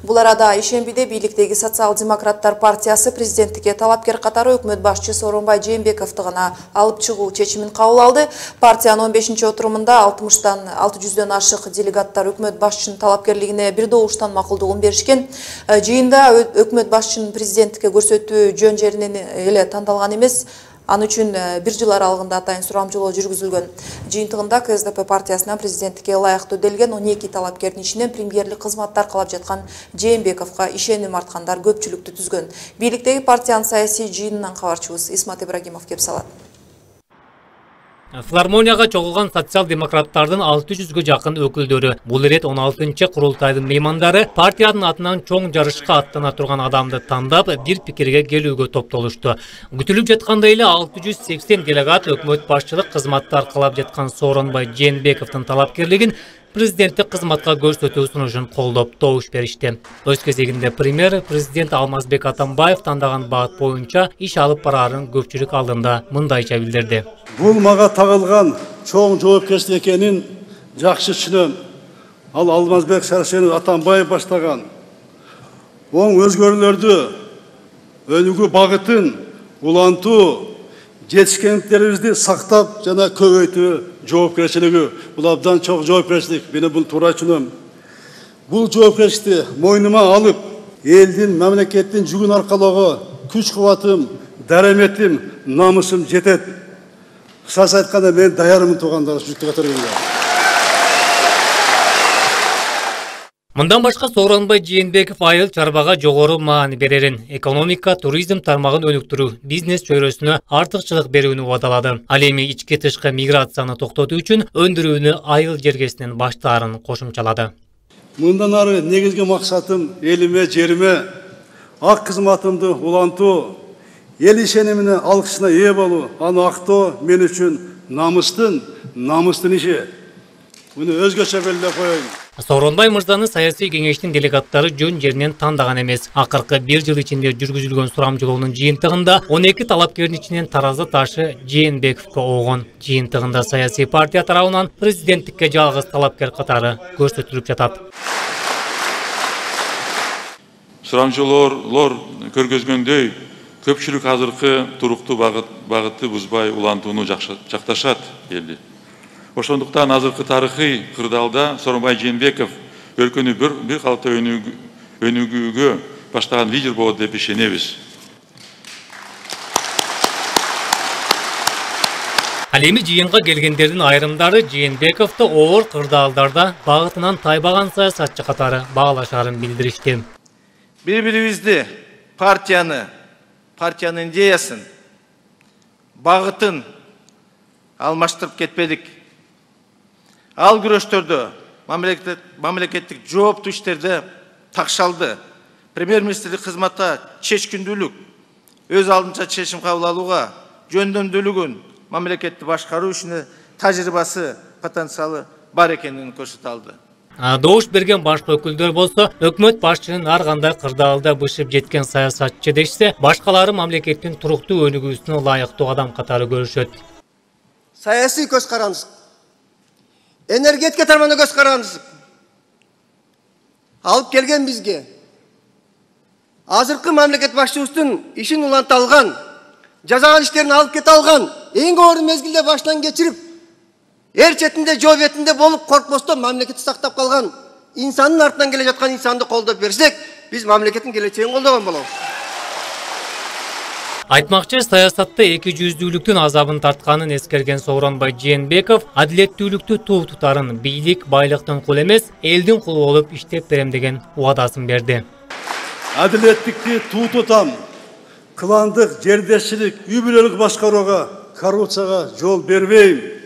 Бул арада ишембиде бийликтеги Социал-демократтар партиясы президенттикке талапкер катары өкмөт башчысы Сооронбай Жээнбековду гана алып чыгуу чечимин кабыл алды. Партиянын 15-чи отурумунда 60-тан 600дөн ашык делегаттар өкмөт башчынын талапкерлигине бир добуштан макулдугун беришкен. Жыйында өкмөт башчынын президенттикке көрсөтүү жөн жеринен эле тандалган эмес. Аны үчүн бир жыл аралыгында атайын сурамжылоо жүргүзүлгөн. Жыйынтыгында КСДП партиясынан президенттикке ылайыктуу өтөлгөн 12 талапкердин ичинен премьерлик кызматтар кылап жаткан Жээнбековго ишеним арткандар көпчүлүктү түзгөн. Бийликтеги партиянын саясий жыйынынан кабарчыбыз Исмат Ибрагимов кеп салат. Филармонияга чогулган социал-демократтардын 600ге жакын өкүлдөрү. Бул ирет 16-чы курултайдын меймандары партиянын атынан чоң жарышка аттана турган адамды тандап, бир пикирге келүүгө топтолушту. Күтүлүп жаткандай эле 680 делегат өкмөт башчылык кызматтар кылап жаткан Сооронбай Жээнбековдун талапкерлигин президенттик кызматка көрсөтүү сунушун колдоп добуш беришти. Өз кезегинде премьер президент Алмазбек Атамбаев тандаган багыт боюнча иш алып бараарын көпчүлүк алдында мындайча билдирди. Бул мага тагылган чоң жоопкерчилик экенин жакшы түшүнөм. Ал Алмазбек Сәрсенов Атамбаев баштаган оң өзгөрүүлөрдү өнүгүү багытын улантуу, жетишкендиктерибизди сактап жана көбөйтүү жоопкерчилиги. Бул абдан чоң жоопкерчилик. Мен бул туура түшүнөм. Бул жоопкерчиликти мойнума алып, элдин, мамлекеттин жүгүн аркалоого күч кубатым, дараметим, намысым жетет. Кысасы айтканда мен даярмын туугандар, жүктү катарганда. Мындан башка Сооронбай Жээнбеков айыл чарбага жогору маани берерин, экономика, туризм тармагын өнүктүрүү, бизнес чөйрөсүнө артыкчылык берүүнү убадалады. Ал эми ички тышкы миграцияны токтотуу үчүн өндүрүүнү айыл жергесинен баштаарын кошумчалады. Мындан ары негизги максатым элиме, жериме, ак кызматымды улантуу, ел ишенимине, алкышына ээ болуу, аны актоо мен үчүн намыстын иши. Муну өзгөчө белгилеп коеюн. Сооронбай мырзаны саясий кеңештин делегаттары жөн жеринен тандаган эмес. Акыркы бир жыл ичинде жүргүзүлгөн сурамжылоонун жыйынтыгында 12 талапкердин ичинен таразы ташы Жээнбековго огон. Жыйынтыгында саясий партия тарабынан президенттикке жалгыз талапкер катары көрсөтүлүп жатат. Сурамжылоолор көргөзгөндөй, көпчүлүк азыркы туруктуу багытты бузбай улантууну жакташат элди. Ошондуктан азыркы тарыхый кырдаалда Сооронбай Жээнбеков өлкөнү бир калыпта өнүгүүгө баштаган лидер болот деп ишенебиз. Ал эми жыйынга келгендердин айрымдары Жээнбековду оор кырдаалдарда багытынан тайбаган саясатчы катары баалашарын билдиришти. Бири-бирибизди партиянын идеясын, багытын алмаштырып кетпедик. Ал күрөштөрдө мамлекеттик жооптуу иштерде такшалды. Премьер-министрлик кызматта чечкиндүүлүк, өз алдынча чечим кабыл алууга жөндөмдүүлүгүн, мамлекетти башкаруу ишине тажрыйбасы, потенциалы бар экенин көрсөтө алды. Добуш берген башкы өкүлдөр болсо, өкмөт башчынын ар кандай кырдаалда бышып жеткен саясатчы дешсе, башкалары мамлекеттин туруктуу өнүгүүсүнө ылайыктуу адам катары көрүшөт. Саясий көз карандысык, энергетика тармагына көз карандысык алып келген бизге. Азыркы мамлекет башчыбыздын ишин уланта алган, жазаган иштерин алып кете алган, эң оор мезгилде баштан кечирип, эр четинде, жоо бетинде болуп коркпостон мамлекетти сактап калган инсандын артынан келе жаткан инсанды колдоп берсек, биз мамлекеттин келечегин колдогон болобуз. Айтмакчы, саясатта эки жүздүүлүктүн азабын тартканын эскерген Сооронбай Жээнбеков адилеттүүлүктү туу тутарын, бийлик байлыктын кулу эмес, элдин кулу болуп иштеп берем деген убадасын берди. Адилеттикти туу тутам, кыландык, жердешчилик, үй бүлөлүк башкарууга, коррупцияга жол бербейм.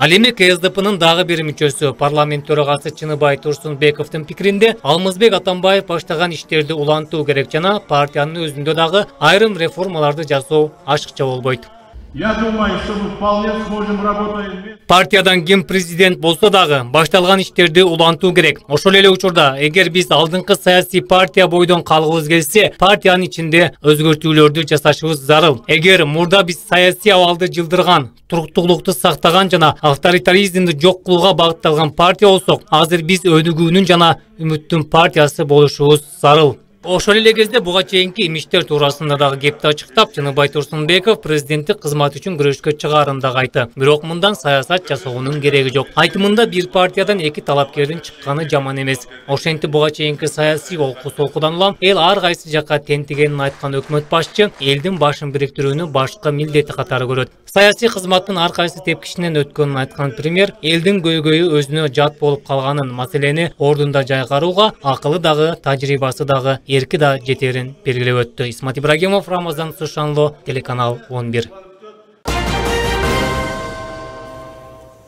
Ал эми КСДПнын дагы бир мүчөсү, парламент төрагасы Чыныбай Турсунбековдун пикиринде, Алмазбек Атамбаев баштаган иштерди улантуу керек жана партиянын өзүндө дагы айрым реформаларды жасоо ашыкча болбойт. Я думаю, что мы вполне сможем работать. Партиядан ким президент болса дагы башталган иштерди улантуу керек. Ошол эле учурда эгер биз алдыңкы саясий партия бойдон калгыбыз келсе, партиянын ичинде өзгөртүүлөрдү жасашыбыз зарыл. Эгер мурда биз саясий абалды жылдырган, туруктуулукту сактаган жана авторитаризмди жок кылууга багытталган партия болсок, азыр биз өнүгүүнүн жана үмүттүн партиясы болушубуз зарыл. Ошол эле кезде буга чейинки имиштер туурасында дагы кепти ачыктап, Жыныбай Турсунбеков президенттик кызмат үчүн күрөшкө чыгарын дагы айтты. Бирок мындан саясат жасоонун кереги жок. Айтымында бир партиядан эки талапкердин чыкканы жаман эмес. Ошентип буга чейинки саясий олку-солкудан улам эл ар кайсы жакка тентигенин айткан өкмөт башчы элдин башын бириктирүүнү башкы милдети катары көрөт. Саясий кызматтын ар кайсы тепкичинен өткөнүн айткан премьер элдин көйгөйү өзүнө жат болуп калганын, маселени ордунда жайгарууга акылы дагы, тажрыйбасы дагы, эрки да жетерин белгилеп өттү. Исмат Ибрагимов, Рамазан Сушанло, телеканал 11.